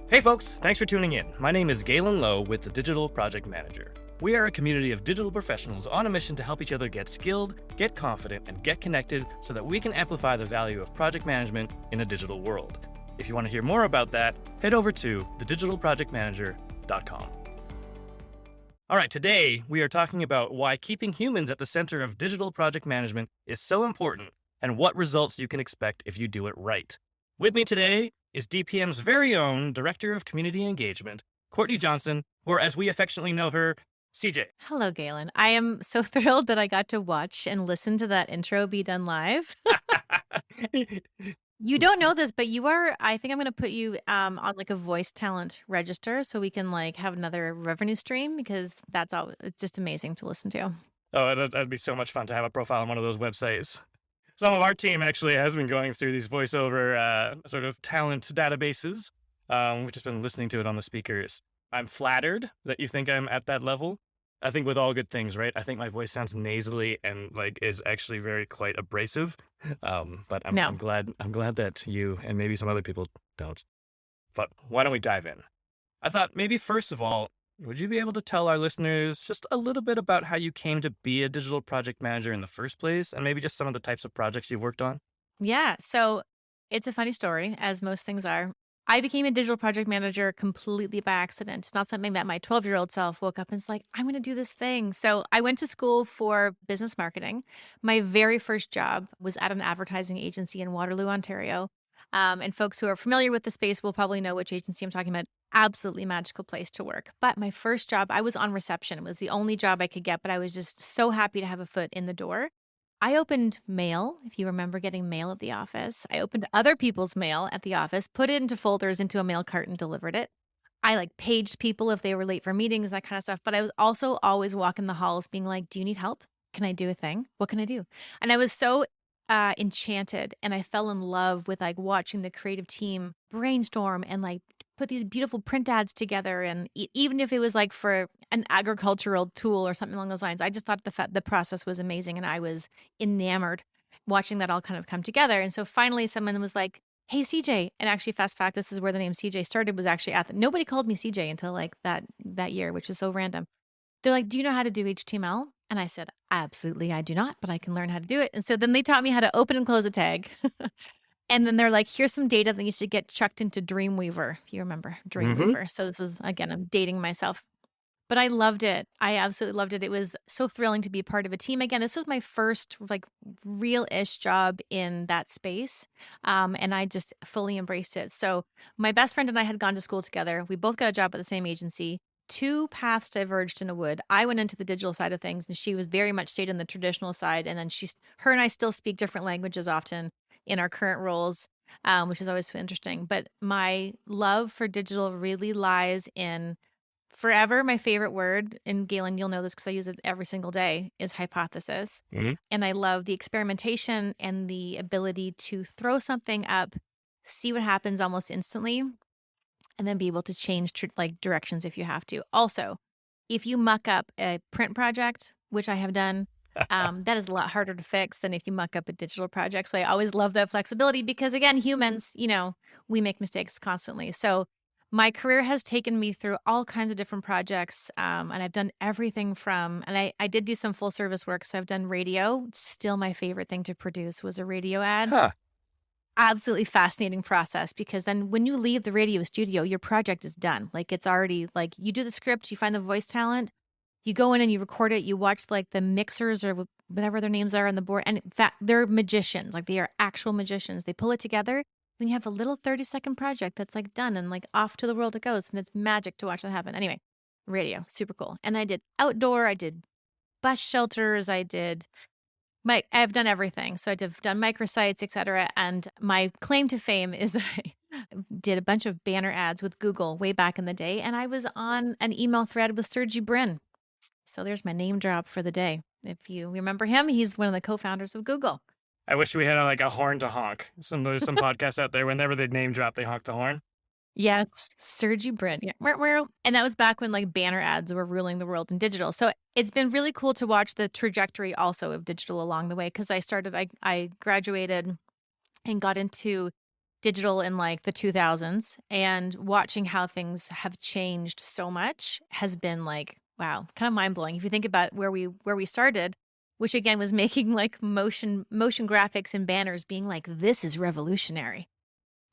Hey folks, thanks for tuning in. My name is Galen Low with the Digital Project Manager. We are a community of digital professionals on a mission to help each other get skilled, get confident, and get connected so that we can amplify the value of project management in a digital world. If you want to hear more about that, head over to thedigitalprojectmanager.com. All right, today we are talking about why keeping humans at the center of digital project management is so important and what results you can expect if you do it right. With me today is DPM's very own Director of Community Engagement, Courtney Johnston, or as we affectionately know her, CJ. Hello, Galen. I am so thrilled that I got to watch and listen to that intro be done live. You don't know this, but I think I'm going to put you on like a voice talent register so we can like have another revenue stream because it's just amazing to listen to. Oh, that'd be so much fun to have a profile on one of those websites. Some of our team actually has been going through these voiceover sort of talent databases. We've just been listening to it on the speakers. I'm flattered that you think I'm at that level. I think with all good things, right? I think my voice sounds nasally and like is actually very quite abrasive. But I'm glad that you and maybe some other people don't. But why don't we dive in? I thought maybe first of all, would you be able to tell our listeners just a little bit about how you came to be a digital project manager in the first place, and maybe just some of the types of projects you've worked on? Yeah. So it's a funny story, as most things are. I became a digital project manager completely by accident. It's not something that my 12-year-old self woke up and was like, I'm going to do this thing. So I went to school for business marketing. My very first job was at an advertising agency in Waterloo, Ontario. And folks who are familiar with the space will probably know which agency I'm talking about. Absolutely magical place to work. But my first job, I was on reception. It was the only job I could get, but I was just so happy to have a foot in the door. I opened mail, if you remember getting mail at the office. I opened other people's mail at the office, put it into folders into a mail cart and delivered it. I like paged people if they were late for meetings, that kind of stuff. But I was also always walking the halls being like, do you need help? Can I do a thing? What can I do? And I was so enchanted and I fell in love with like watching the creative team brainstorm and like put these beautiful print ads together. And even if it was like for an agricultural tool or something along those lines, I just thought the process was amazing. And I was enamored watching that all kind of come together. And so finally someone was like, hey, CJ. And actually, fast fact, this is where the name CJ started, was actually nobody called me CJ until like that year, which is so random. They're like, do you know how to do HTML? And I said, absolutely, I do not, but I can learn how to do it. And so then they taught me how to open and close a tag. And then they're like, here's some data that needs to get chucked into Dreamweaver, if you remember Dreamweaver. So this is, again, I'm dating myself. But I loved it. I absolutely loved it. It was so thrilling to be part of a team. Again, this was my first like real-ish job in that space. And I just fully embraced it. So my best friend and I had gone to school together. We both got a job at the same agency. Two paths diverged in a wood. I went into the digital side of things and she was very much stayed in the traditional side. And then her and I still speak different languages often in our current roles, which is always so interesting. But my love for digital really lies in forever. My favorite word, and Galen, you'll know this because I use it every single day, is hypothesis. Mm-hmm. And I love the experimentation and the ability to throw something up, see what happens almost instantly, and then be able to change directions if you have to. Also, if you muck up a print project, which I have done, that is a lot harder to fix than if you muck up a digital project. So I always love that flexibility because, again, humans, we make mistakes constantly. So my career has taken me through all kinds of different projects, and I've done everything from, and I did do some full service work. So I've done radio. Still my favorite thing to produce was a radio ad. Huh. Absolutely fascinating process because then when you leave the radio studio, your project is done. Like it's already like you do the script, you find the voice talent, you go in and you record it, you watch like the mixers or whatever their names are on the board. And in fact, they're magicians, like they are actual magicians. They pull it together. Then you have a little 30-second project that's like done and like off to the world it goes. And it's magic to watch that happen. Anyway, radio, super cool. And I did outdoor, I did bus shelters, I've done everything. So I've done microsites, et cetera. And my claim to fame is that I did a bunch of banner ads with Google way back in the day. And I was on an email thread with Sergey Brin. So there's my name drop for the day. If you remember him, he's one of the co-founders of Google. I wish we had a horn to honk. There's some podcasts out there, whenever they name drop, they honk the horn. Yes, Sergey Brin. Yeah. And that was back when like banner ads were ruling the world in digital. So it's been really cool to watch the trajectory also of digital along the way because I graduated and got into digital in like the 2000s, and watching how things have changed so much has been like, wow, kind of mind blowing. If you think about where we started, which again was making like motion graphics and banners, being like, this is revolutionary.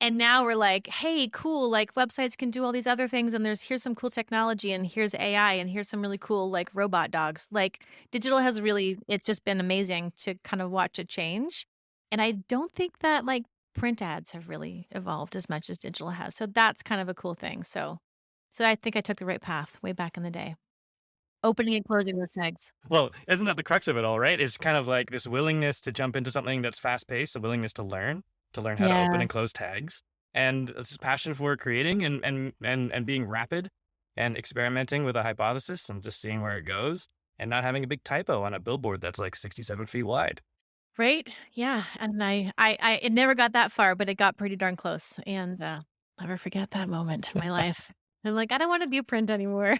And now we're like, hey, cool, like websites can do all these other things, and here's some cool technology, and here's AI, and here's some really cool like robot dogs. Like digital has really, it's just been amazing to kind of watch it change. And I don't think that like print ads have really evolved as much as digital has. So that's kind of a cool thing. So I think I took the right path way back in the day. Opening and closing those tags. Well, isn't that the crux of it all, right? It's kind of like this willingness to jump into something that's fast paced, a willingness to learn how to open Yeah. and close tags, and this passion for creating and being rapid and experimenting with a hypothesis and just seeing where it goes and not having a big typo on a billboard that's like 67 feet wide. Right? Yeah, and I it never got that far, but it got pretty darn close, and, never forget that moment in my life. I'm like, "I don't wanna do print anymore."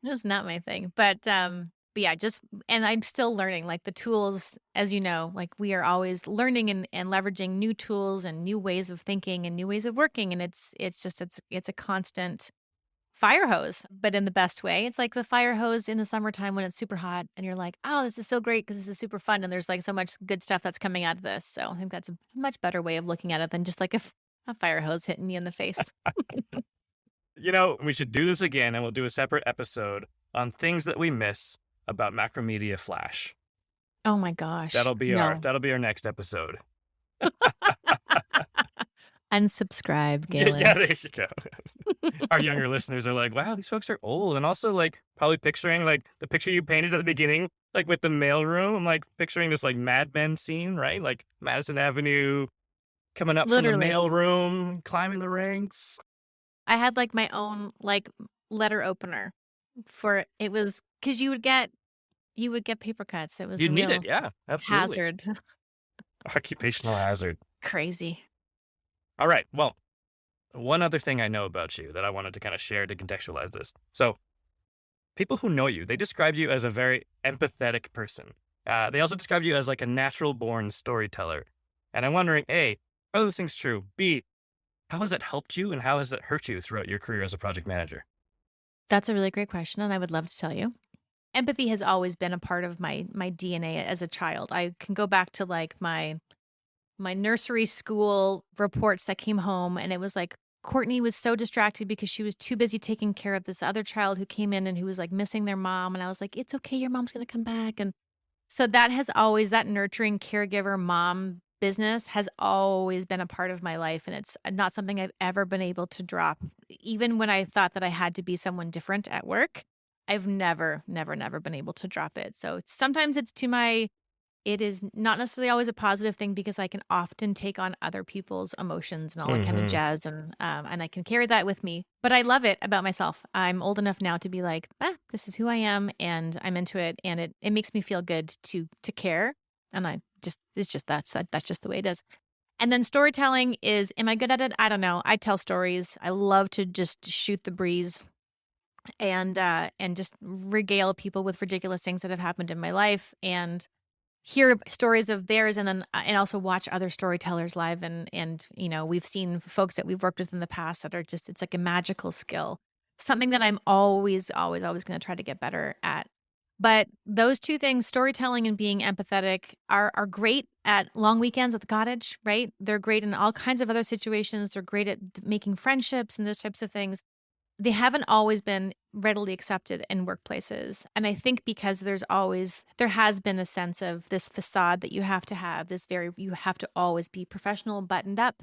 That's not my thing, but yeah, just and I'm still learning, like, the tools, as you know, like, we are always learning and leveraging new tools and new ways of thinking and new ways of working, and it's a constant fire hose, but in the best way. It's like the fire hose in the summertime when it's super hot and you're like, "Oh, this is so great because this is super fun and there's like so much good stuff that's coming out of this." So I think that's a much better way of looking at it than just like a fire hose hitting you in the face. We should do this again and we'll do a separate episode on things that we miss about Macromedia Flash. Oh my gosh. That'll be our No. that'll be our next episode. Unsubscribe, Yeah, Galen. there you go. Our younger listeners are like, wow, these folks are old. And also like probably picturing like the picture you painted at the beginning, like with the mailroom. I'm like picturing this like Mad Men scene, right? Like Madison Avenue coming up from the Literally. mailroom, climbing the ranks. I had like my own like letter opener for it was because you would get paper cuts. It was You a need it. real Yeah, absolutely. hazard. Occupational hazard. Crazy. All right. Well, one other thing I know about you that I wanted to kind of share to contextualize this. So, people who know you, they describe you as a very empathetic person. They also describe you as like a natural born storyteller. And I'm wondering, A, are those things true? B, how has that helped you and how has it hurt you throughout your career as a project manager? That's a really great question, and I would love to tell you. Empathy has always been a part of my DNA as a child. I can go back to, like, my nursery school reports that came home, and it was like, Courtney was so distracted because she was too busy taking care of this other child who came in and who was, like, missing their mom, and I was like, "It's okay, your mom's gonna come back," and so that nurturing caregiver mom business has always been a part of my life, and it's not something I've ever been able to drop. Even when I thought that I had to be someone different at work, I've never, never, never been able to drop it. So sometimes it is not necessarily always a positive thing because I can often take on other people's emotions and all that kind of Hmm. jazz, and I can carry that with me. But I love it about myself. I'm old enough now to be like, this is who I am, and I'm into it, and it makes me feel good to care. And it's just that's just the way it is. And then storytelling is, am I good at it? I don't know. I tell stories. I love to just shoot the breeze and just regale people with ridiculous things that have happened in my life and hear stories of theirs and also watch other storytellers live and we've seen folks that we've worked with in the past that are just it's like a magical skill, something that I'm always going to try to get better at. But those two things, storytelling and being empathetic, are great at long weekends at the cottage, right? They're great in all kinds of other situations. They're great at making friendships and those types of things. They haven't always been readily accepted in workplaces, and I think because there has been a sense of this facade that you have to have, you have to always be professional and buttoned up.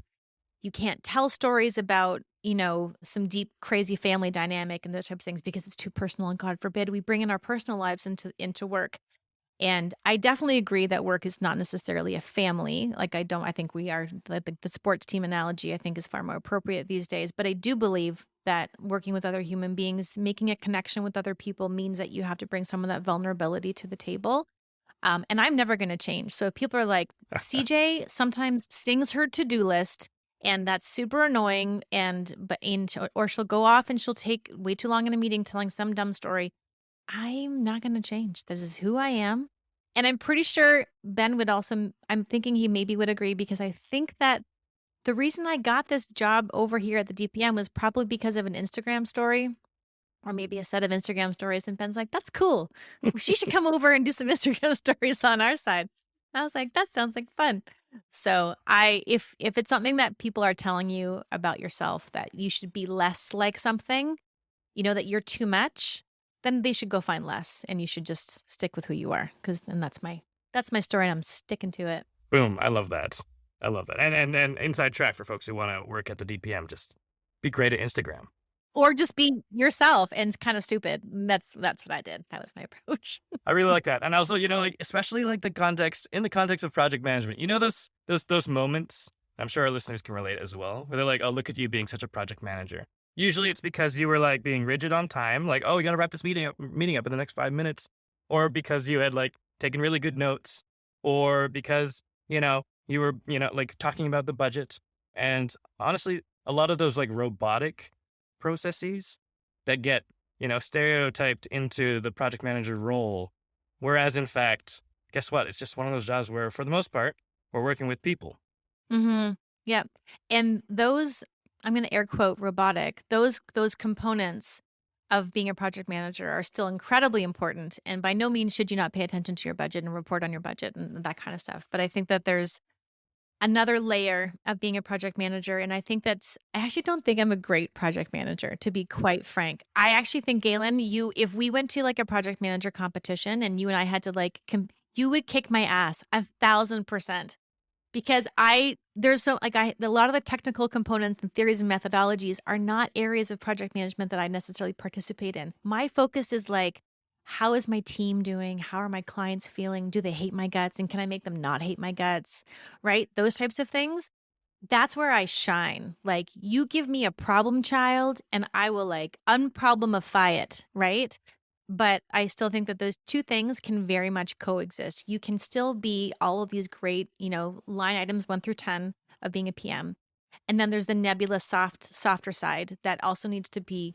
You can't tell stories about, some deep, crazy family dynamic and those types of things because it's too personal, and God forbid we bring in our personal lives into work. And I definitely agree that work is not necessarily a family. Like I think we are like the sports team analogy I think is far more appropriate these days. But I do believe that working with other human beings, making a connection with other people means that you have to bring some of that vulnerability to the table. And I'm never going to change. So if people are like, CJ sometimes sings her to-do list and that's super annoying or she'll go off and she'll take way too long in a meeting telling some dumb story. I'm not going to change. This is who I am. And I'm pretty sure Ben would also, I'm thinking he maybe would agree because I think that the reason I got this job over here at the DPM was probably because of an Instagram story or maybe a set of Instagram stories. And Ben's like, that's cool. She should come over and do some Instagram stories on our side. I was like, that sounds like fun. So if it's something that people are telling you about yourself that you should be less like something, that you're too much, then they should go find less and you should just stick with who you are. Cause then that's my story and I'm sticking to it. Boom. I love that. I love that. And inside track for folks who want to work at the DPM, just be great at Instagram. Or just be yourself and kind of stupid. That's what I did. That was my approach. I really like that. And also, like, especially like in the context of project management, those moments, I'm sure our listeners can relate as well, where they're like, oh, look at you being such a project manager. Usually it's because you were like being rigid on time, like, oh, you got to wrap this meeting up in the next 5 minutes, or because you had like taken really good notes, or because, you were, like talking about the budget. And honestly, a lot of those like robotic processes that get, stereotyped into the project manager role. Whereas in fact, guess what? It's just one of those jobs where for the most part, we're working with people. Mm-hmm. Yeah. And those, I'm going to air quote robotic, those components of being a project manager are still incredibly important. And by no means should you not pay attention to your budget and report on your budget and that kind of stuff. But I think that there's another layer of being a project manager. And I actually don't think I'm a great project manager, to be quite frank. I actually think, Galen, if we went to like a project manager competition and you and I had to like, you would kick my ass 1,000%. Because a lot of the technical components and theories and methodologies are not areas of project management that I necessarily participate in. My focus is like, how is my team doing? How are my clients feeling? Do they hate my guts? And can I make them not hate my guts? Right? Those types of things. That's where I shine. Like, you give me a problem child and I will like unproblemify it. Right? But I still think that those two things can very much coexist. You can still be all of these great, line items 1 through 10 of being a PM. And then there's the nebulous softer side that also needs to be,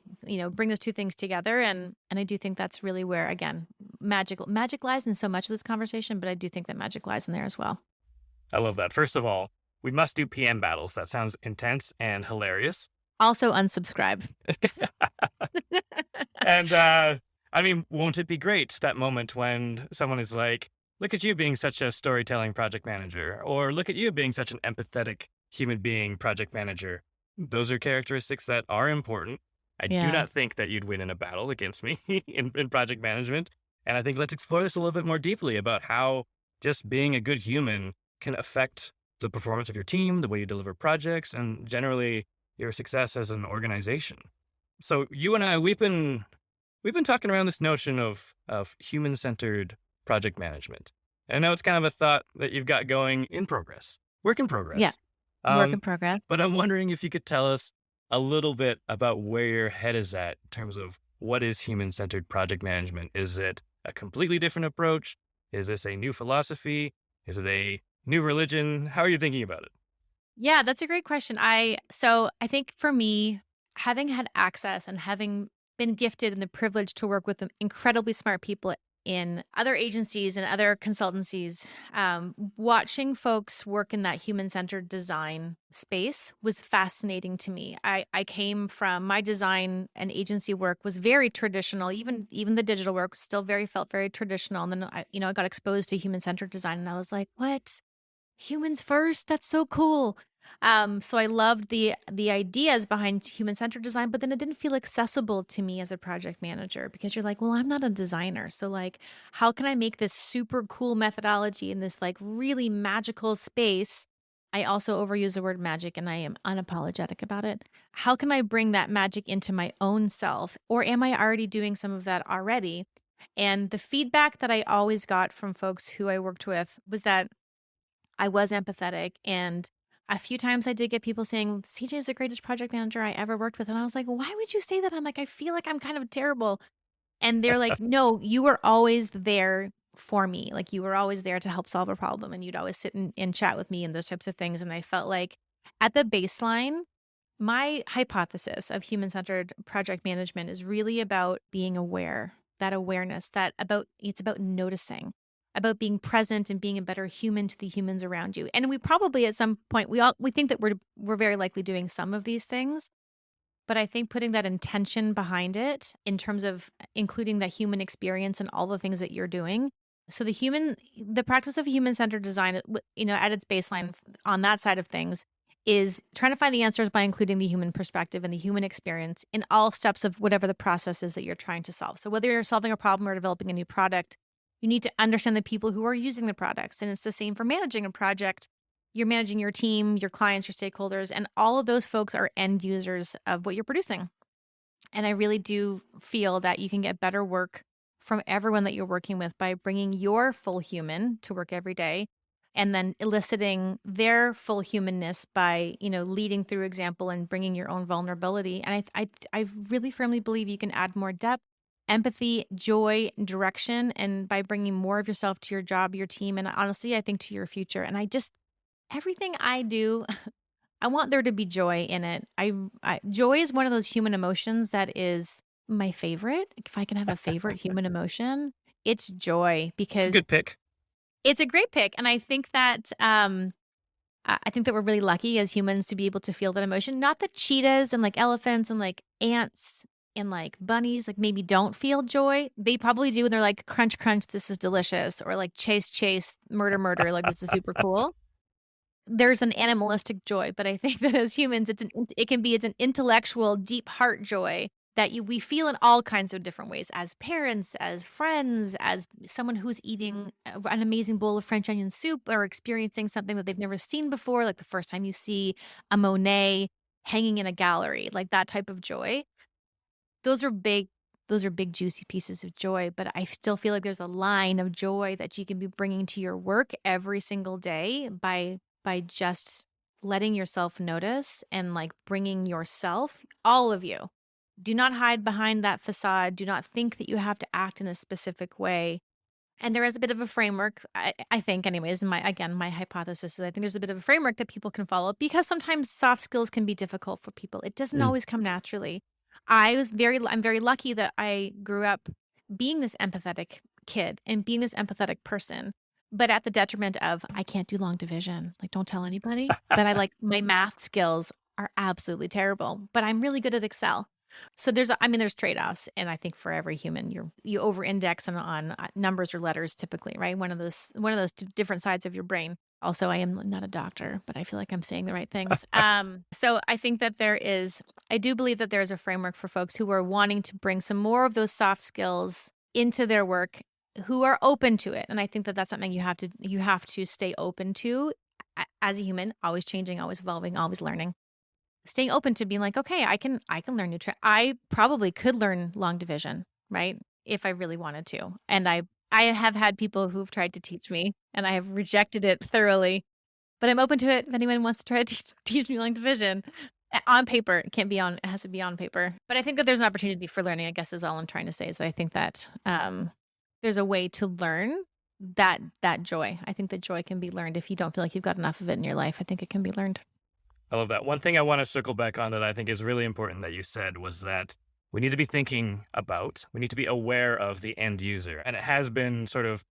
bring those two things together. And I do think that's really where, again, magic lies in so much of this conversation, but I do think that magic lies in there as well. I love that. First of all, we must do PM battles. That sounds intense and hilarious. Also unsubscribe. And, I mean, won't it be great, that moment when someone is like, look at you being such a storytelling project manager, or look at you being such an empathetic human being project manager. Those are characteristics that are important. I do not think that you'd win in a battle against me in project management. And I think let's explore this a little bit more deeply about how just being a good human can affect the performance of your team, the way you deliver projects, and generally your success as an organization. So you and I, we've been talking around this notion of human-centered project management. And I know it's kind of a thought that you've got going in progress, work in progress. Yeah, work in progress. But I'm wondering if you could tell us a little bit about where your head is at in terms of what is human-centered project management. Is it a completely different approach? Is this a new philosophy? Is it a new religion? How are you thinking about it? Yeah, that's a great question. So I think for me, having had access and having been gifted and the privilege to work with incredibly smart people in other agencies and other consultancies, watching folks work in that human-centered design space was fascinating to me. I came from my design and agency work was very traditional. Even the digital work still felt very traditional. And then I got exposed to human-centered design and I was like, what? Humans first? That's so cool. So I loved the ideas behind human-centered design, but then it didn't feel accessible to me as a project manager because you're like, well, I'm not a designer. So like, how can I make this super cool methodology in this like really magical space? I also overuse the word magic and I am unapologetic about it. How can I bring that magic into my own self? Or am I already doing some of that already? And the feedback that I always got from folks who I worked with was that I was empathetic. And a few times I did get people saying, CJ is the greatest project manager I ever worked with. And I was like, why would you say that? I'm like, I feel like I'm kind of terrible. And they're like, no, you were always there for me. Like you were always there to help solve a problem. And you'd always sit and chat with me and those types of things. And I felt like at the baseline, my hypothesis of human-centered project management is really about being aware, that awareness, it's about noticing. about being present and being a better human to the humans around you. And we probably at some point we think that we're very likely doing some of these things, but I think putting that intention behind it in terms of including that human experience and all the things that you're doing. So the practice of human-centered design, at its baseline on that side of things is trying to find the answers by including the human perspective and the human experience in all steps of whatever the process is that you're trying to solve. So whether you're solving a problem or developing a new product, you need to understand the people who are using the products. And it's the same for managing a project. You're managing your team, your clients, your stakeholders, and all of those folks are end users of what you're producing. And I really do feel that you can get better work from everyone that you're working with by bringing your full human to work every day and then eliciting their full humanness by, leading through example and bringing your own vulnerability. And I really firmly believe you can add more depth, empathy, joy, direction, and by bringing more of yourself to your job, your team, and honestly, I think to your future. And everything I do, I want there to be joy in it. Joy is one of those human emotions that is my favorite. If I can have a favorite human emotion, it's joy It's a because good pick. it's a great pick. And I think that I think that we're really lucky as humans to be able to feel that emotion. Not that cheetahs and like elephants and like ants and like bunnies like maybe don't feel joy. They probably do. And they're like crunch, crunch, this is delicious. Or like chase, chase, murder, murder, like this is super cool. There's an animalistic joy, but I think that as humans, it's an intellectual, deep heart joy that we feel in all kinds of different ways as parents, as friends, as someone who's eating an amazing bowl of French onion soup or experiencing something that they've never seen before, like the first time you see a Monet hanging in a gallery, like that type of joy. Those are big juicy pieces of joy, but I still feel like there's a line of joy that you can be bringing to your work every single day by just letting yourself notice and like bringing yourself, all of you. Do not hide behind that facade. Do not think that you have to act in a specific way. And there is a bit of a framework, I think, anyways, my hypothesis is I think there's a bit of a framework that people can follow because sometimes soft skills can be difficult for people. It doesn't always come naturally. I'm very lucky that I grew up being this empathetic kid and being this empathetic person, but at the detriment of I can't do long division. Like, don't tell anybody that my math skills are absolutely terrible, but I'm really good at Excel. So there's trade-offs. And I think for every human, you over-index on numbers or letters typically, right? One of those two different sides of your brain. Also, I am not a doctor, but I feel like I'm saying the right things. So I think that I do believe that there is a framework for folks who are wanting to bring some more of those soft skills into their work, who are open to it. And I think that that's something you have to stay open to as a human, always changing, always evolving, always learning. Staying open to being like, okay, I can learn new tricks. I probably could learn long division, right? If I really wanted to. And I have had people who've tried to teach me and I have rejected it thoroughly, but I'm open to it. If anyone wants to try to teach me long division on paper, it has to be on paper. But I think that there's an opportunity for learning, I guess is all I'm trying to say is that I think that there's a way to learn that joy. I think that joy can be learned if you don't feel like you've got enough of it in your life. I think it can be learned. I love that. One thing I want to circle back on that I think is really important that you said was that we need to be we need to be aware of the end user. And it has been sort of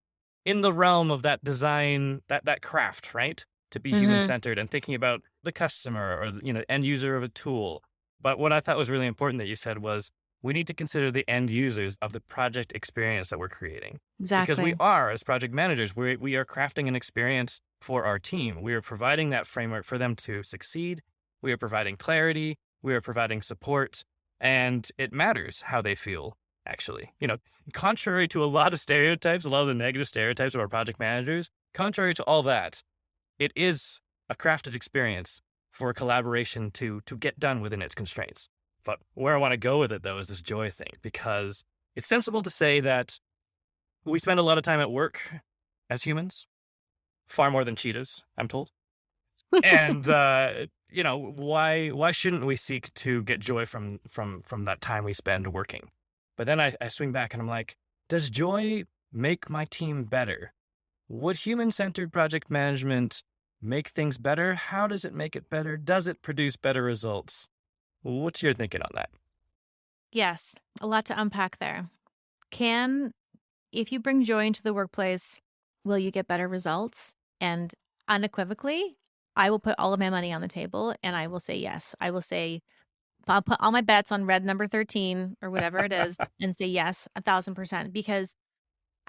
in the realm of that design, that craft, right? To be human-centered and thinking about the customer or, end user of a tool. But what I thought was really important that you said was we need to consider the end users of the project experience that we're creating. Exactly. Because we are, as project managers, we are crafting an experience for our team. We are providing that framework for them to succeed. We are providing clarity. We are providing support. And it matters how they feel, actually. Contrary to a lot of stereotypes, a lot of the negative stereotypes of our project managers, contrary to all that, it is a crafted experience for collaboration to get done within its constraints. But where I want to go with it, though, is this joy thing, because it's sensible to say that we spend a lot of time at work as humans, far more than cheetahs, I'm told. And, why shouldn't we seek to get joy from that time we spend working? But then I swing back and I'm like, does joy make my team better? Would human-centered project management make things better? How does it make it better? Does it produce better results? What's your thinking on that? Yes, a lot to unpack there. If you bring joy into the workplace, will you get better results? And unequivocally, I will put all of my money on the table and I will say yes. I will say, I'll put all my bets on red number 13 or whatever it is and say yes, 1,000%. Because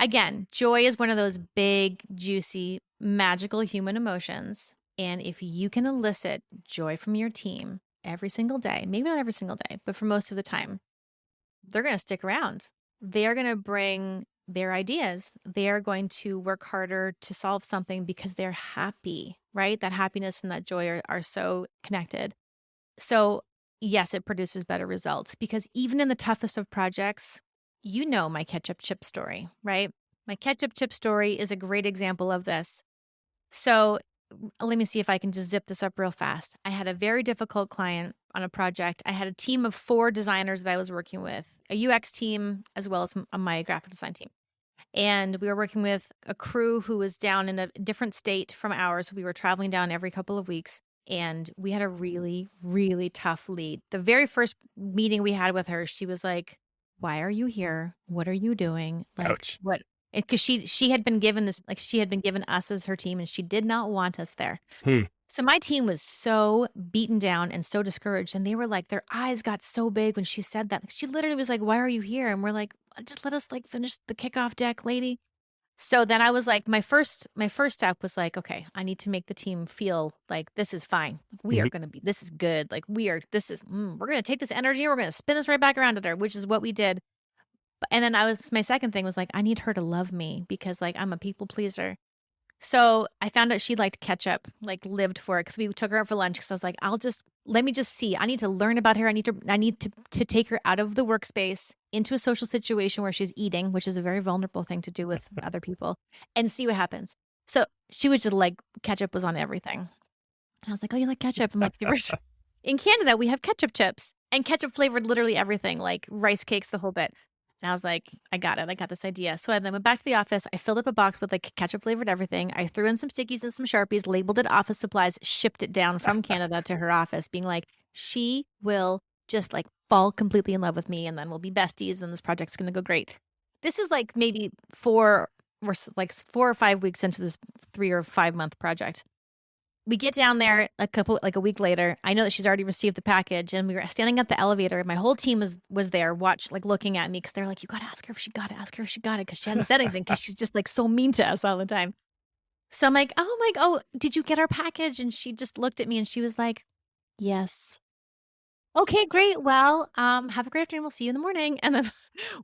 again, joy is one of those big, juicy, magical human emotions. And if you can elicit joy from your team every single day, maybe not every single day, but for most of the time, they're going to stick around. They are going to bring their ideas. They are going to work harder to solve something because they're happy, right? That happiness and that joy are so connected. So, yes, it produces better results because even in the toughest of projects, you know my ketchup chip story, right? My ketchup chip story is a great example of this. So, let me see if I can just zip this up real fast. I had a very difficult client on a project. I had a team of 4 designers that I was working with, a UX team, as well as my graphic design team. And we were working with a crew who was down in a different state from ours. We were traveling down every couple of weeks. And we had a really, really tough lead. The very first meeting we had with her, she was like, "Why are you here? What are you doing? Like, Ouch. what?" Because she had been given this, like, she had been given us as her team, and she did not want us there. Hmm. So my team was so beaten down and so discouraged, and they were like, their eyes got so big when she said that. Like, she literally was like, "Why are you here?" And we're like, "Just let us like finish the kickoff deck, lady." So then I was like, my first step was like, okay, I need to make the team feel like this is fine. We are Mhm. going to be, this is good. Like we're going to take this energy and we're going to spin this right back around at her, which is what we did. And then my second thing was like, I need her to love me because like I'm a people pleaser. So I found out she liked ketchup, like lived for it because we took her out for lunch because I was like, let me just see. I need to learn about her. I need to take her out of the workspace into a social situation where she's eating, which is a very vulnerable thing to do with other people, and see what happens. So she was just like, ketchup was on everything. And I was like, "Oh, you like ketchup?" I'm like, in Canada, we have ketchup chips and ketchup flavored literally everything, like rice cakes, the whole bit. And I was like, I got it. I got this idea. So I then went back to the office. I filled up a box with like ketchup flavored everything. I threw in some stickies and some Sharpies, labeled it office supplies, shipped it down from Canada to her office, being like, she will just like fall completely in love with me and then we'll be besties and this project's going to go great. This is like maybe like 4 or 5 weeks into this 3 or 5 month project. We get down there a week later. I know that she's already received the package, and we were standing at the elevator. My whole team was there, like looking at me because they're like, "You gotta ask her if she got it. Ask her if she got it," because she hasn't said anything because she's just like so mean to us all the time. So I'm like, "Oh, did you get our package?" And she just looked at me and she was like, "Yes." Okay, great. Well, have a great afternoon. We'll see you in the morning. And then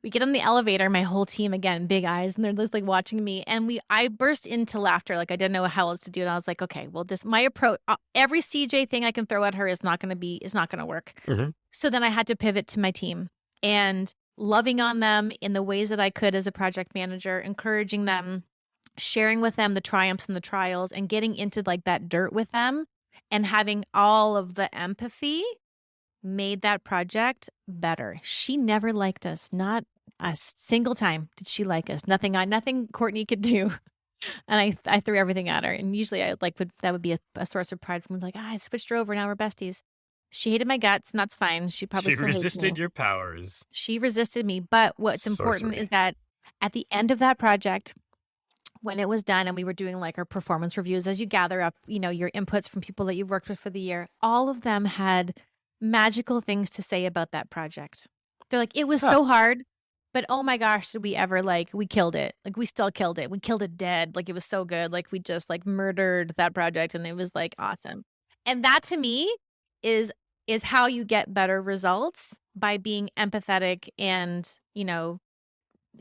we get on the elevator, my whole team again, big eyes, and they're just like watching me. And I burst into laughter. Like I didn't know how else to do it. I was like, okay, well, my approach, every CJ thing I can throw at her is not going to work. Mhm. So then I had to pivot to my team and loving on them in the ways that I could as a project manager, encouraging them, sharing with them the triumphs and the trials, and getting into like that dirt with them and having all of the empathy made that project better. She never liked us. Not a single time did she like us. Nothing Courtney could do. And I threw everything at her. And usually that would be a source of pride for me. Like, I switched her over. Now we're besties. She hated my guts, and that's fine. She probably She still hates me. resisted your powers. She resisted me. But what's important is Sorcery. that at the end of that project, when it was done and we were doing like our performance reviews, as you gather up, your inputs from people that you've worked with for the year, all of them had magical things to say about that project. They're like, it was Huh. so hard, but oh my gosh, did we ever we killed it. Like we still killed it. We killed it dead. Like it was so good. Like we just like murdered that project and it was like awesome. And that to me is how you get better results by being empathetic and,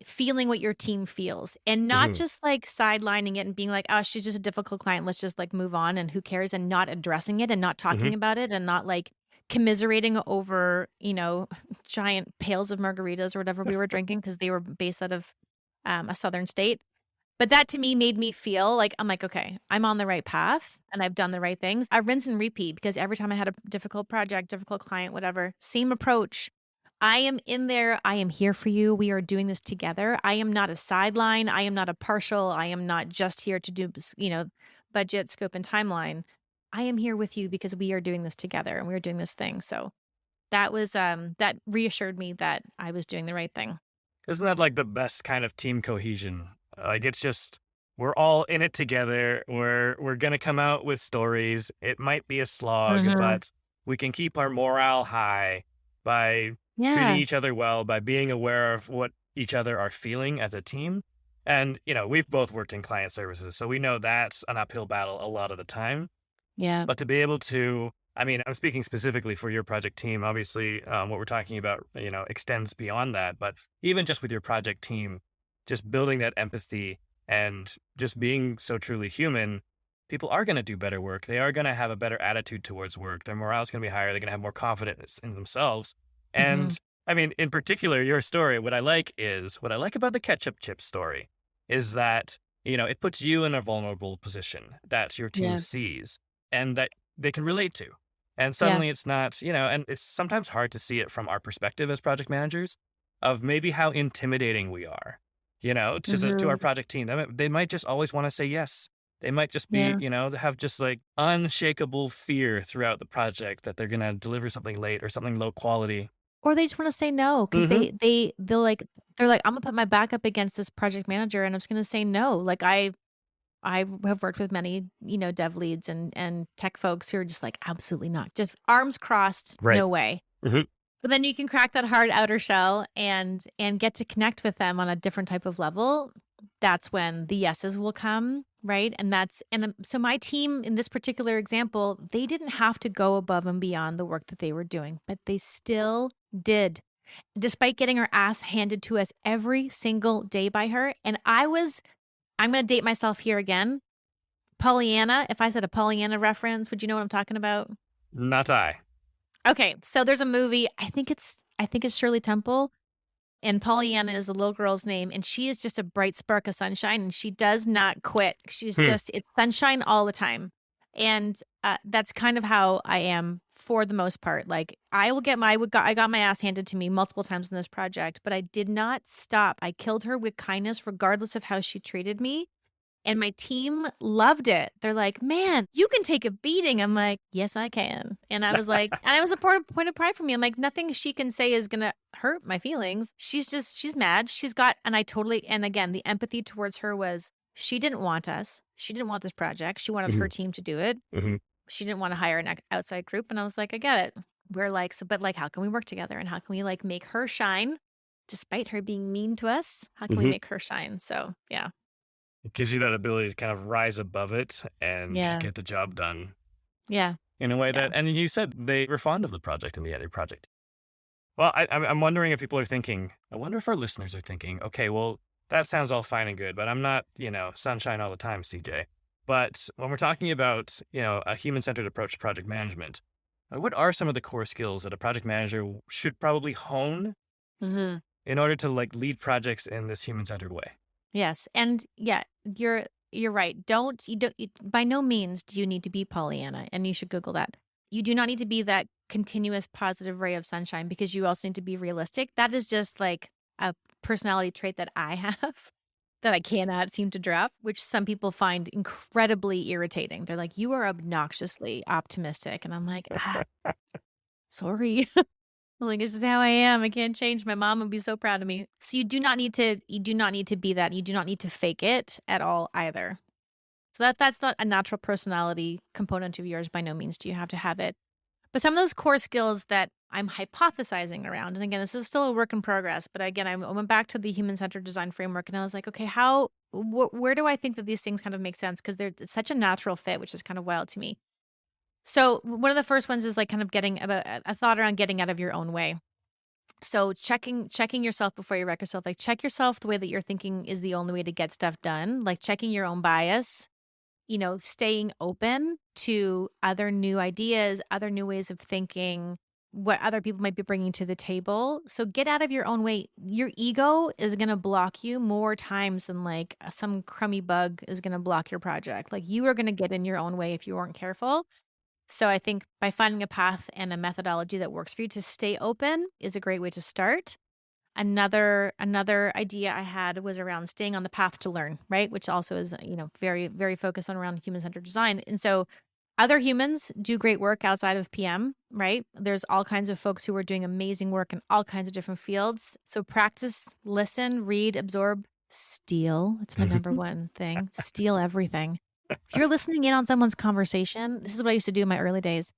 feeling what your team feels and not Mhm. just like sidelining it and being like, oh, she's just a difficult client. Let's just like move on and who cares and not addressing it and not Mhm. talking about it and not like commiserating over, giant pails of margaritas or whatever we were drinking because they were based out of a southern state. But that to me made me feel like I'm like, okay, I'm on the right path and I've done the right things. I rinse and repeat because every time I had a difficult project, difficult client, whatever, same approach. I am in there. I am here for you. We are doing this together. I am not a sideline. I am not a partial. I am not just here to do, budget, scope, and timeline. I am here with you because we are doing this together and we're doing this thing. So that reassured me that I was doing the right thing. Isn't that like the best kind of team cohesion? Like it's just we're all in it together. We're gonna come out with stories. It might be a slog, Mhm. but we can keep our morale high by treating Yeah. each other well, by being aware of what each other are feeling as a team. And, we've both worked in client services, so we know that's an uphill battle a lot of the time. Yeah. But to be able to, I mean, I'm speaking specifically for your project team. Obviously, what we're talking about, extends beyond that. But even just with your project team, just building that empathy and just being so truly human, people are going to do better work. They are going to have a better attitude towards work. Their morale is going to be higher. They're going to have more confidence in themselves. Mhm. And I mean, in particular, your story, what I like about the ketchup chip story is that, it puts you in a vulnerable position that your team Yeah. sees and that they can relate to. And Yeah. suddenly it's not, and it's sometimes hard to see it from our perspective as project managers of maybe how intimidating we are, to our Mhm. project team. They might just always want to say yes. They might just be, Yeah. have just like unshakable fear throughout the project that they're going to deliver something late or something low quality. Or they just wanna say no because Hmm. they're like, "I'm gonna put my back up against this project manager, and I'm just gonna say no." Like, I have worked with many, dev leads and tech folks who are just like, "Absolutely not." Just arms crossed, Right. no way. Hmm. But then you can crack that hard outer shell and get to connect with them on a different type of level. That's when the yeses will come, right? So my team in this particular example, they didn't have to go above and beyond the work that they were doing, but they still did, despite getting her ass handed to us every single day by her. And I'm going to date myself here again. Pollyanna, if I said a Pollyanna reference, would you know what I'm talking about? Not I. Okay, so there's a movie, I think it's Shirley Temple, and Pollyanna is the little girl's name, and she is just a bright spark of sunshine, and she does not quit. Hmm. It's sunshine all the time. And, that's kind of how I am for the most part. Like, I got my ass handed to me multiple times in this project, but I did not stop. I killed her with kindness regardless of how she treated me. And my team loved it. They're like, "Man, you can take a beating." I'm like, "Yes, I can." And I was like, and it was a point of pride for me. I'm like, nothing she can say is gonna hurt my feelings. She's mad. And again, the empathy towards her was she didn't want us. She didn't want this project. She wanted her Hmm. team to do it. Hmm. She didn't want to hire an outside group. And I was like, I get it. We're like, so, but like, how can we work together? And how can we like make her shine despite her being mean to us? How can we Hmm. make her shine? So yeah. It gives you that ability to kind of rise above it and Yeah. get the job done Yeah. in a way Yeah. that, and you said they were fond of the project in the end, your project. Well, I'm wondering if people are thinking, I wonder if our listeners are thinking, okay, well, that sounds all fine and good, but I'm not, sunshine all the time, CJ. But when we're talking about, a human-centered approach to project management, what are some of the core skills that a project manager should probably hone Mhm. in order to like lead projects in this human-centered way? Yes, and yeah, you're right. By no means do you need to be Pollyanna, and you should Google that. You do not need to be that continuous positive ray of sunshine because you also need to be realistic. That is just like a personality trait that I have that I cannot seem to drop, which some people find incredibly irritating. They're like, "You are obnoxiously optimistic." And I'm like, sorry." Like, "This is how I am. I can't change. My mom would be so proud of me." So you do not need to be that. You do not need to fake it at all either. So that's not a natural personality component of yours. By no means do you have to have it. But some of those core skills that I'm hypothesizing around, and again, this is still a work in progress, but again, I went back to the human-centered design framework and I was like, "Okay, where do I think that these things kind of make sense?" Because they're it's such a natural fit, which is kind of wild to me. So, one of the first ones is like kind of getting about a thought around getting out of your own way. So checking yourself before you wreck yourself. Like check yourself the way that you're thinking is the only way to get stuff done. Like checking your own bias, staying open to other new ideas, other new ways of thinking, what other people might be bringing to the table. So get out of your own way. Your ego is going to block you more times than like some crummy bug is going to block your project. Like you are going to get in your own way if you weren't careful. So I think by finding a path and a methodology that works for you to stay open is a great way to start. Another idea I had was around staying on the path to learn, right? Which also is, very, very focused on around human-centered design. And so other humans do great work outside of PM, right? There's all kinds of folks who are doing amazing work in all kinds of different fields. So practice, listen, read, absorb Steal. It's my number one thing. Steal everything. If you're listening in on someone's conversation, this is what I used to do in my early days.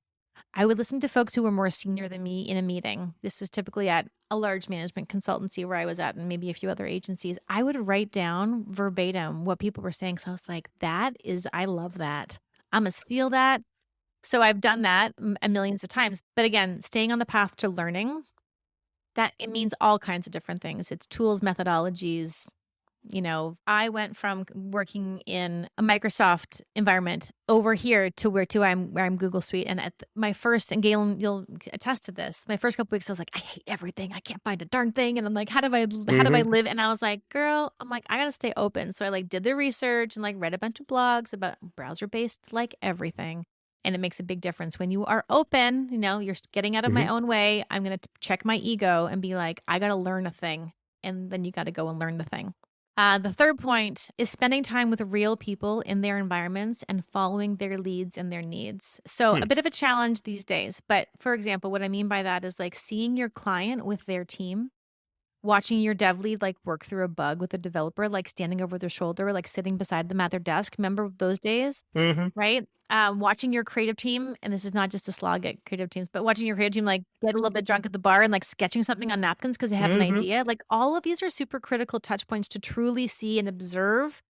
I would listen to folks who were more senior than me in a meeting. This was typically at a large management consultancy where I was at, and maybe a few other agencies. I would write down verbatim what people were saying. So I was like, I love that. I'm going to steal that. So I've done that millions of times. But again, staying on the path to learning, that it means all kinds of different things. It's tools, methodologies. I went from working in a Microsoft environment over here to where I'm Google Suite. And at my first, and Galen, you'll attest to this, my first couple weeks, I was like, I hate everything. I can't find a darn thing. And I'm like, how do I live? And I was like, girl, I got to stay open. So I did the research and read a bunch of blogs about browser-based, everything. And it makes a big difference when you are open, you're getting out of my own way. I'm going to check my ego and be like, I got to learn a thing. And then you got to go and learn the thing. The third point is spending time with real people in their environments and following their leads and their needs. So a bit of a challenge these days. But for example, what I mean by that is seeing your client with their team, watching your dev lead work through a bug with a developer, standing over their shoulder, sitting beside them at their desk. Remember those days, right? Watching your creative team, and this is not just a slog at creative teams, but watching your creative team get a little bit drunk at the bar and sketching something on napkins because they have an idea. All of these are super critical touch points to truly see and observe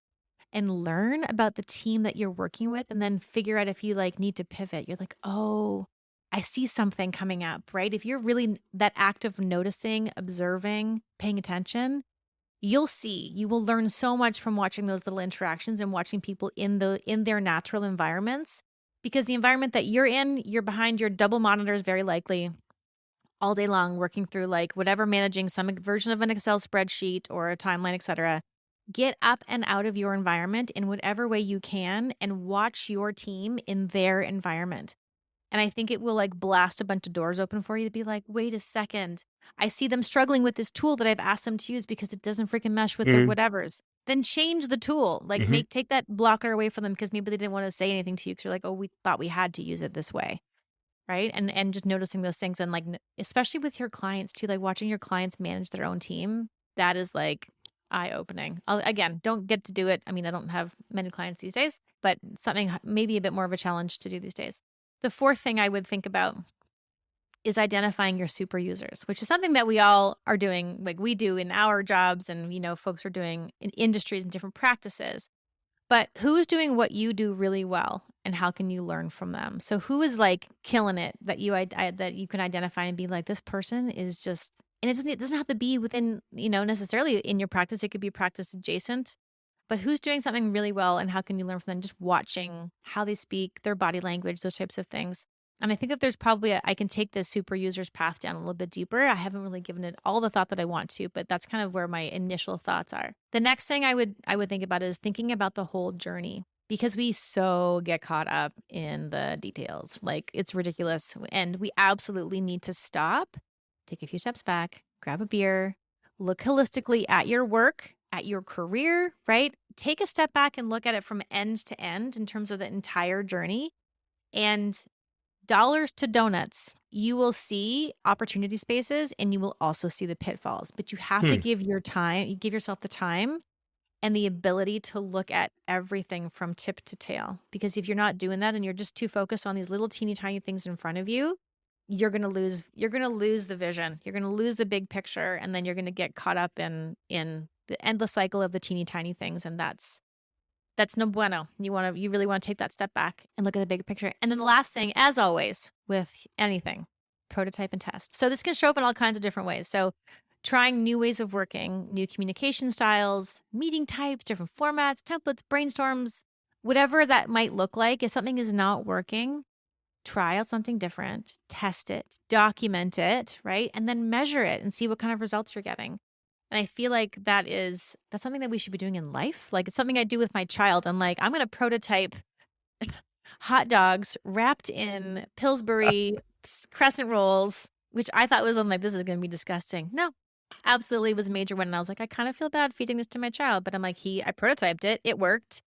and learn about the team that you're working with, and then figure out if you need to pivot. You're oh, I see something coming up, right? If you're really that act of noticing, observing, paying attention, you will learn so much from watching those little interactions and watching people in their natural environments, because the environment that you're behind your double monitors, very likely all day long, working through whatever, managing some version of an Excel spreadsheet or a timeline, etc. Get up and out of your environment in whatever way you can and watch your team in their environment. And I think it will blast a bunch of doors open for you to be wait a second. I see them struggling with this tool that I've asked them to use because it doesn't freaking mesh with their whatevers. Then change the tool. Take that blocker away from them because maybe they didn't want to say anything to you because you're oh, we thought we had to use it this way. Right. And just noticing those things, and especially with your clients too, watching your clients manage their own team. That is eye-opening. Again, don't get to do it. I mean, I don't have many clients these days, but something maybe a bit more of a challenge to do these days. The fourth thing I would think about is identifying your super users, which is something that we all are doing, we do in our jobs, and folks are doing in industries and different practices. But who's doing what you do really well, and how can you learn from them? So who is killing it that you can identify and be this person is just, and it doesn't have to be within necessarily in your practice. It could be practice adjacent. But who's doing something really well, and how can you learn from them? Just watching how they speak, their body language, those types of things. And I think that there's probably I can take this super users path down a little bit deeper. I haven't really given it all the thought that I want to, but that's kind of where my initial thoughts are. The next thing I would think about is thinking about the whole journey, because we so get caught up in the details. It's ridiculous. And we absolutely need to stop, take a few steps back, grab a beer, look holistically at your work, at your career, right? Take a step back and look at it from end to end in terms of the entire journey. And dollars to donuts, you will see opportunity spaces, and you will also see the pitfalls. But you have to give yourself the time and the ability to look at everything from tip to tail. Because if you're not doing that and you're just too focused on these little teeny tiny things in front of you, you're going to lose the vision. You're going to lose the big picture, and then you're going to get caught up in the endless cycle of the teeny tiny things. And that's no bueno. You really want to take that step back and look at the big picture. And then the last thing, as always, with anything, prototype and test. So this can show up in all kinds of different ways. So trying new ways of working, new communication styles, meeting types, different formats, templates, brainstorms, whatever that might look like. If something is not working, try out something different, test it, document it, right? And then measure it and see what kind of results you're getting. And I feel that's something that we should be doing in life. It's something I do with my child. I'm I'm going to prototype hot dogs wrapped in Pillsbury crescent rolls, which I thought was this is going to be disgusting. No, absolutely was a major one. And I was I kind of feel bad feeding this to my child, but I'm I prototyped it. It worked.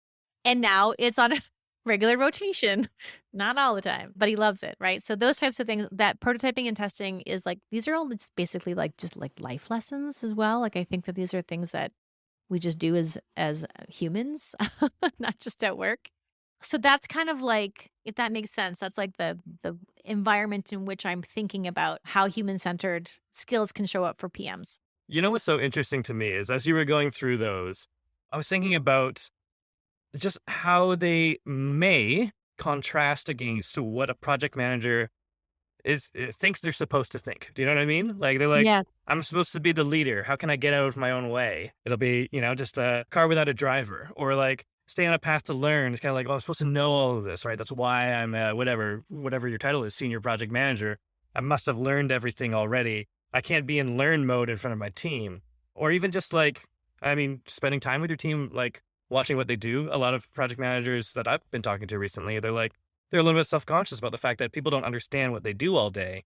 And now it's on a regular rotation, not all the time, but he loves it, right? So those types of things, that prototyping and testing is these are all basically just life lessons as well. I think that these are things that we just do as humans, not just at work. So that's kind of like, if that makes sense, that's like the environment in which I'm thinking about how human-centered skills can show up for PMs. You know what's so interesting to me is as you were going through those, I was thinking about just how they may contrast against what a project manager thinks they're supposed to think. Do you know what I mean? Like they're like, Yeah. I'm supposed to be the leader. How can I get out of my own way? It'll be, just a car without a driver, or like stay on a path to learn. It's kind of like, oh, I'm supposed to know all of this, right? That's why I'm whatever your title is, senior project manager. I must have learned everything already. I can't be in learn mode in front of my team, or even just like, spending time with your team, like watching what they do. A lot of project managers that I've been talking to recently, they're a little bit self-conscious about the fact that people don't understand what they do all day.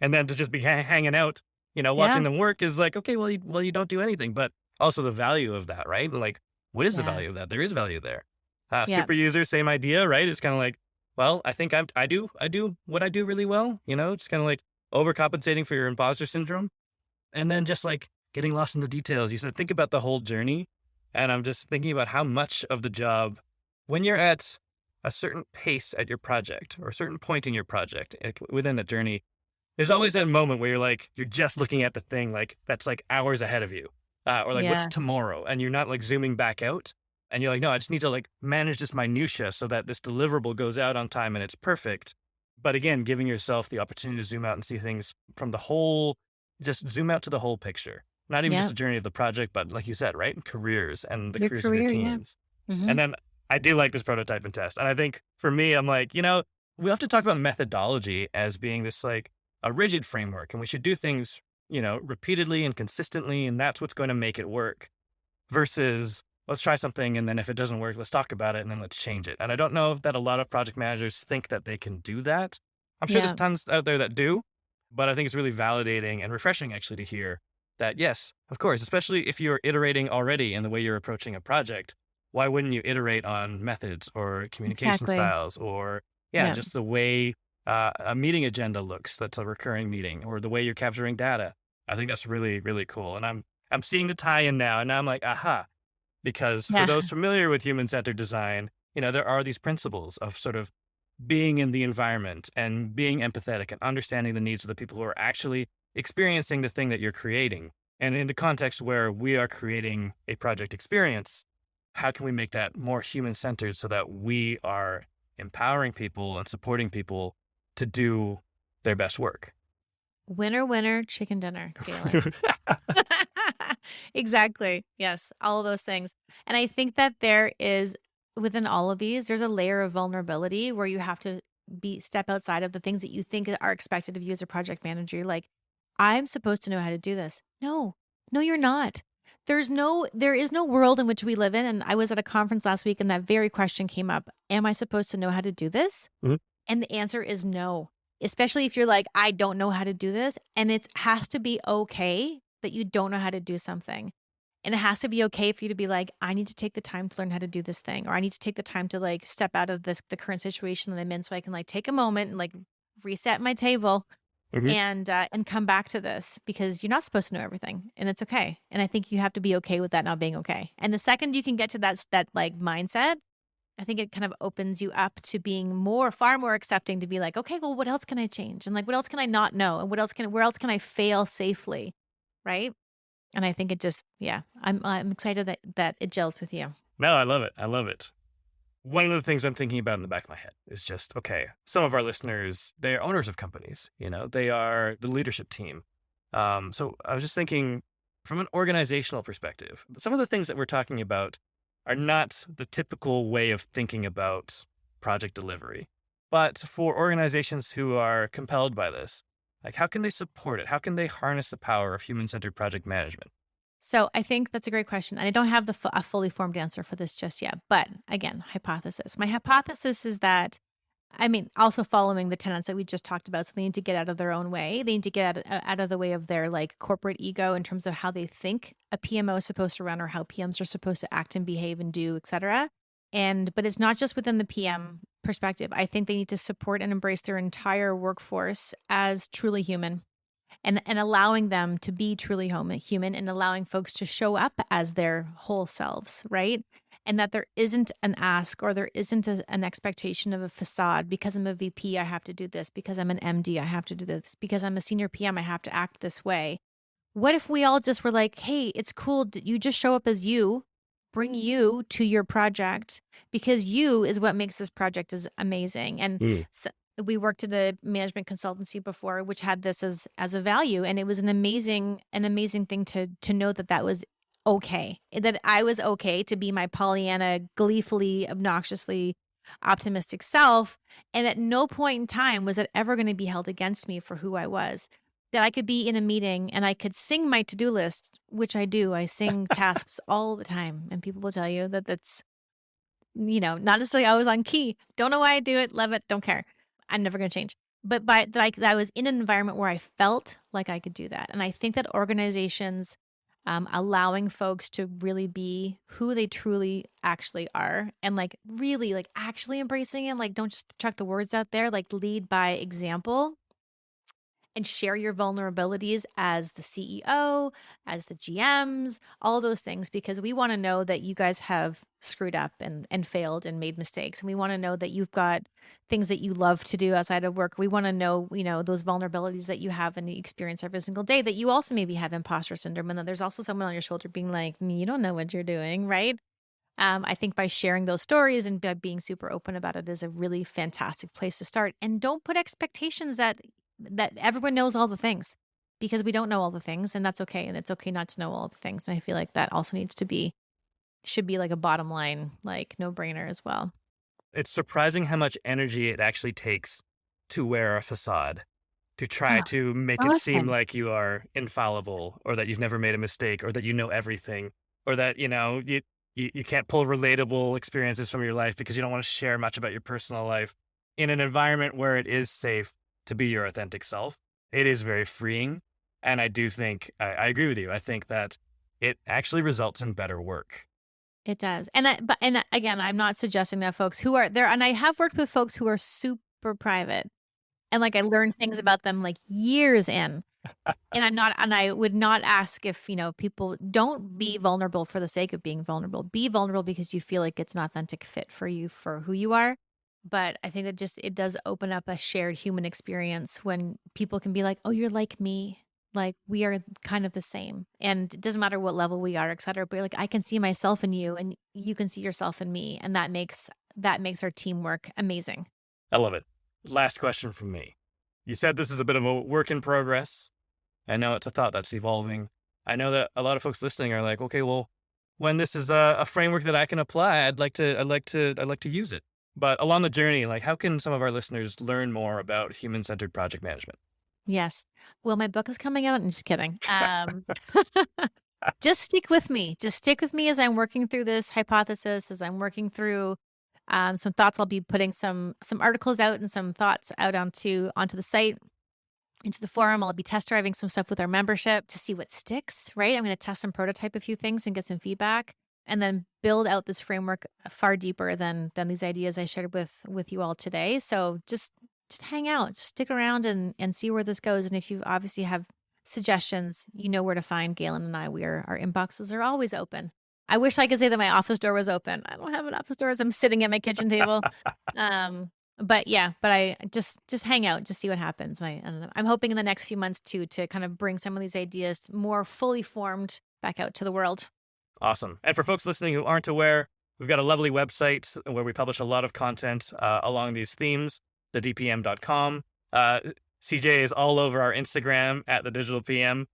And then to just be hanging out, Yeah. watching them work is like, okay, well, you don't do anything, but also the value of that, right? Like, what is the Yeah. value of that? There is value there. Yeah. Super user, same idea, right? It's kind of like, well, I think I do what I do really well, it's kind of like overcompensating for your imposter syndrome. And then just like getting lost in the details. You said, think about the whole journey. And I'm just thinking about how much of the job, when you're at a certain pace at your project or a certain point in your project within the journey, there's always that moment where you're just looking at the thing like that's like hours ahead of you, or like what's Yeah. tomorrow, and you're not like zooming back out, and you're like, no, I just need to like manage this minutia so that this deliverable goes out on time and it's perfect. But again, giving yourself the opportunity to zoom out and see things from the whole, just zoom out to the whole picture, not even just Yeah. the journey of the project, but like you said, right, careers and the Your careers of your career, yeah. teams. Mhm. And then I do like this prototype and test. And I think for me, I'm like, we often talk about methodology as being this like a rigid framework, and we should do things, repeatedly and consistently. And that's what's going to make it work versus let's try something. And then if it doesn't work, let's talk about it and then let's change it. And I don't know that a lot of project managers think that they can do that. I'm sure there's Yeah. tons out there that do, but I think it's really validating and refreshing actually to hear that, yes, of course, especially if you're iterating already in the way you're approaching a project, why wouldn't you iterate on methods or communication Exactly. styles or, yeah, Yeah. just the way a meeting agenda looks that's a recurring meeting or the way you're capturing data? I think that's really, really cool. And I'm seeing the tie-in now, and now I'm like, aha, because for Yeah. those familiar with human-centered design, there are these principles of sort of being in the environment and being empathetic and understanding the needs of the people who are actually experiencing the thing that you're creating. And in the context where we are creating a project experience, how can we make that more human centered so that we are empowering people and supporting people to do their best work? Winner, winner, chicken dinner, Galen. Exactly. Yes, all of those things. And I think that there is, within all of these, there's a layer of vulnerability where you have to step outside of the things that you think are expected of you as a project manager. You're like, I'm supposed to know how to do this. No, no, you're not. There is no world in which we live in. And I was at a conference last week and that very question came up. Am I supposed to know how to do this? Mhm. And the answer is no, especially if you're like, I don't know how to do this. And it has to be okay that you don't know how to do something. And it has to be okay for you to be like, I need to take the time to learn how to do this thing, or I need to take the time to like step out of the current situation that I'm in so I can like take a moment and like reset my table Mhm. and come back to this because you're not supposed to know everything and it's okay. And I think you have to be okay with that not being okay. And the second you can get to that like mindset, I think it kind of opens you up to being far more accepting to be like, okay, well, what else can I change? And like, what else can I not know? And where else can I fail safely? Right. And I think it just, yeah, I'm excited that it gels with you. No, I love it. I love it. One of the things I'm thinking about in the back of my head is just, okay, some of our listeners, they're owners of companies, they are the leadership team. So I was just thinking from an organizational perspective, some of the things that we're talking about are not the typical way of thinking about project delivery. But for organizations who are compelled by this, like how can they support it? How can they harness the power of human-centered project management? So I think that's a great question. And I don't have a fully formed answer for this just yet. But again, hypothesis. My hypothesis is that, also following the tenets that we just talked about. So they need to get out of their own way. They need to get out of the way of their like corporate ego in terms of how they think a PMO is supposed to run or how PMs are supposed to act and behave and do, et cetera. But it's not just within the PM perspective. I think they need to support and embrace their entire workforce as truly human and allowing them to be truly human and allowing folks to show up as their whole selves, right? And that there isn't an ask or there isn't an expectation of a facade. Because I'm a VP, I have to do this. Because I'm an MD, I have to do this. Because I'm a senior PM, I have to act this way. What if we all just were like, hey, it's cool. You just show up as you, bring you to your project, because you is what makes this project is amazing. And so we worked at a management consultancy before, which had this as a value. And it was an amazing thing to know that was okay, that I was okay to be my Pollyanna, gleefully, obnoxiously optimistic self. And at no point in time was it ever going to be held against me for who I was. That I could be in a meeting and I could sing my to-do list, which I do. I sing tasks all the time. And people will tell you that that's, not necessarily always on key. Don't know why I do it. Love it. Don't care. I'm never going to change. But that I was in an environment where I felt like I could do that. And I think that organizations allowing folks to really be who they truly actually are and really actually embracing it. Don't just chuck the words out there, lead by example. And share your vulnerabilities as the CEO, as the GMs, all those things, because we want to know that you guys have screwed up and failed and made mistakes. And we want to know that you've got things that you love to do outside of work. We want to know, those vulnerabilities that you have and you experience every single day, that you also maybe have imposter syndrome. And then there's also someone on your shoulder being like, you don't know what you're doing, right? I think by sharing those stories and by being super open about it is a really fantastic place to start. And don't put expectations that everyone knows all the things, because we don't know all the things, and that's okay. And it's okay not to know all the things. And I feel like that also should be like a bottom line, no brainer as well. It's surprising how much energy it actually takes to wear a facade, to try to make it seem like you are infallible, or that you've never made a mistake, or that you know everything, or that, you can't pull relatable experiences from your life because you don't want to share much about your personal life in an environment where it is safe to be your authentic self. It is very freeing. And I do think, I agree with you. I think that it actually results in better work. It does. And again, I'm not suggesting that folks who are there, and I have worked with folks who are super private and I learned things about them years in. And I would not ask if, people don't be vulnerable for the sake of being vulnerable. Be vulnerable because you feel like it's an authentic fit for you, for who you are. But I think that it does open up a shared human experience when people can be like, oh, you're like me. We are kind of the same. And it doesn't matter what level we are, et cetera. But I can see myself in you and you can see yourself in me. And that makes our teamwork amazing. I love it. Last question from me. You said this is a bit of a work in progress. I know it's a thought that's evolving. I know that a lot of folks listening are like, okay, well, when this is a framework that I can apply, I'd like to use it. But along the journey, how can some of our listeners learn more about human-centered project management? Yes. Well, my book is coming out. I'm just kidding. Just stick with me. Just stick with me as I'm working through this hypothesis, as I'm working through some thoughts. I'll be putting some articles out and some thoughts out onto the site, into the forum. I'll be test driving some stuff with our membership to see what sticks, right? I'm going to test and prototype a few things and get some feedback, and then build out this framework far deeper than these ideas I shared with you all today. So just hang out, just stick around and see where this goes. And if you obviously have suggestions, you know where to find Galen and I. Our inboxes are always open. I wish I could say that my office door was open. I don't have an office door as I'm sitting at my kitchen table. But I just hang out, just see what happens. And I'm hoping in the next few months to kind of bring some of these ideas more fully formed back out to the world. Awesome. And for folks listening who aren't aware, we've got a lovely website where we publish a lot of content along these themes, thedpm.com. CJ is all over our Instagram at thedigitalpm.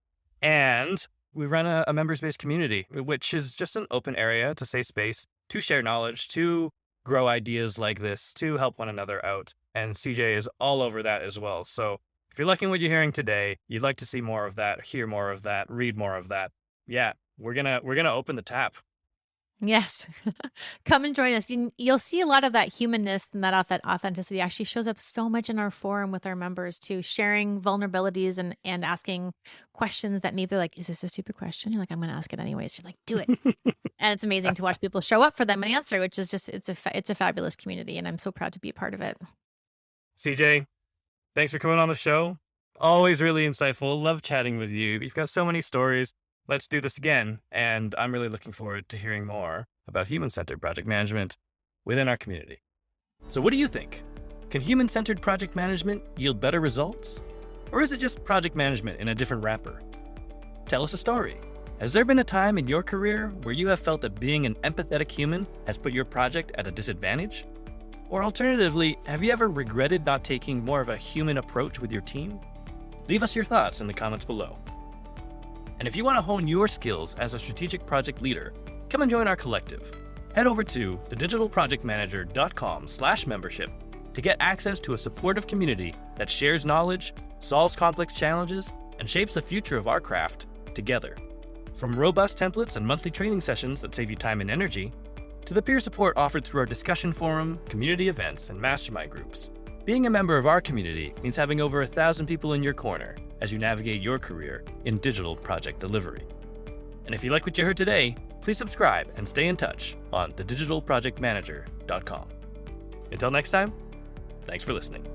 And we run a members-based community, which is just an open area, it's a safe space to share knowledge, to grow ideas like this, to help one another out. And CJ is all over that as well. So if you're liking what you're hearing today, you'd like to see more of that, hear more of that, read more of that, yeah, we're gonna open the tap. Yes. Come and join us. You'll see a lot of that humanness and that authenticity actually shows up so much in our forum with our members too, sharing vulnerabilities and asking questions that maybe is this a stupid question? You're like, I'm going to ask it anyways. You're like, do it. And it's amazing to watch people show up for them and answer, which is just, it's a fabulous community. And I'm so proud to be a part of it. CJ, thanks for coming on the show. Always really insightful. Love chatting with you. You've got so many stories. Let's do this again. And I'm really looking forward to hearing more about human-centered project management within our community. So what do you think? Can human-centered project management yield better results? Or is it just project management in a different wrapper? Tell us a story. Has there been a time in your career where you have felt that being an empathetic human has put your project at a disadvantage? Or alternatively, have you ever regretted not taking more of a human approach with your team? Leave us your thoughts in the comments below. And if you want to hone your skills as a strategic project leader, come and join our collective. Head over to thedigitalprojectmanager.com/membership to get access to a supportive community that shares knowledge, solves complex challenges, and shapes the future of our craft together. From robust templates and monthly training sessions that save you time and energy, to the peer support offered through our discussion forum, community events, and mastermind groups. Being a member of our community means having over 1,000 people in your corner as you navigate your career in digital project delivery. And if you like what you heard today, please subscribe and stay in touch on thedigitalprojectmanager.com. Until next time, thanks for listening.